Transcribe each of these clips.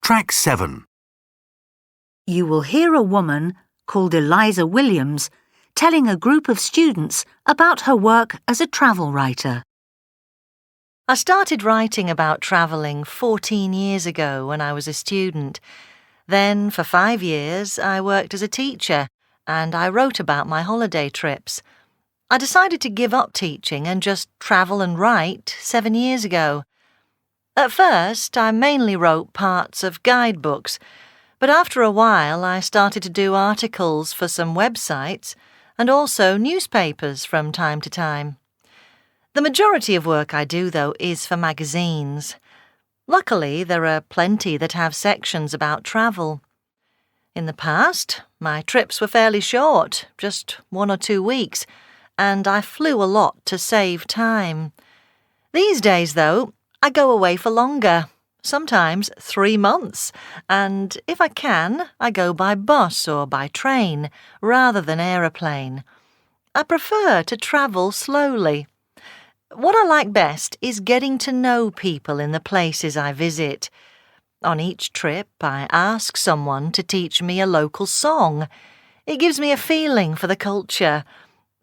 Track 7. You will hear a woman, called Eliza Williams, telling a group of students about her work as a travel writer. I started writing about travelling 14 years ago when I was a student. Then, for 5 years, I worked as a teacher, and I wrote about my holiday trips. I decided to give up teaching and just travel and write 7 years ago. At first, I mainly wrote parts of guidebooks, but after a while I started to do articles for some websites and also newspapers from time to time. The majority of work I do, though, is for magazines. Luckily, there are plenty that have sections about travel. In the past, my trips were fairly short, just 1 or 2 weeks, and I flew a lot to save time. These days, though, I go away for longer, sometimes 3 months, and if I can, I go by bus or by train rather than aeroplane. I prefer to travel slowly. What I like best is getting to know people in the places I visit. On each trip, I ask someone to teach me a local song. It gives me a feeling for the culture.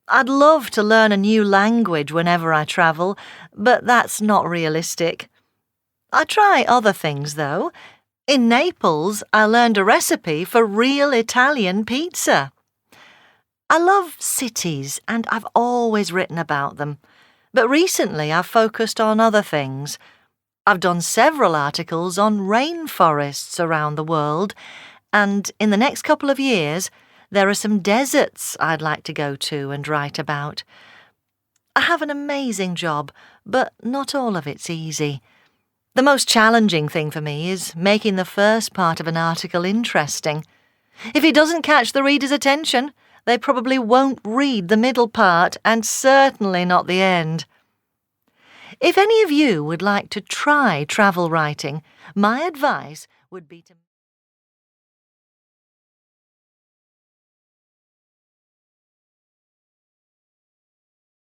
I'd love to learn a new language whenever I travel, but that's not realistic. I try other things, though. In Naples, I learned a recipe for real Italian pizza. I love cities, and I've always written about them. But recently I've focused on other things. I've done several articles on rainforests around the world, and in the next couple of years there are some deserts I'd like to go to and write about. I have an amazing job, but not all of it's easy. The most challenging thing for me is making the first part of an article interesting. If it doesn't catch the reader's attention, they probably won't read the middle part and certainly not the end. If any of you would like to try travel writing, my advice would be to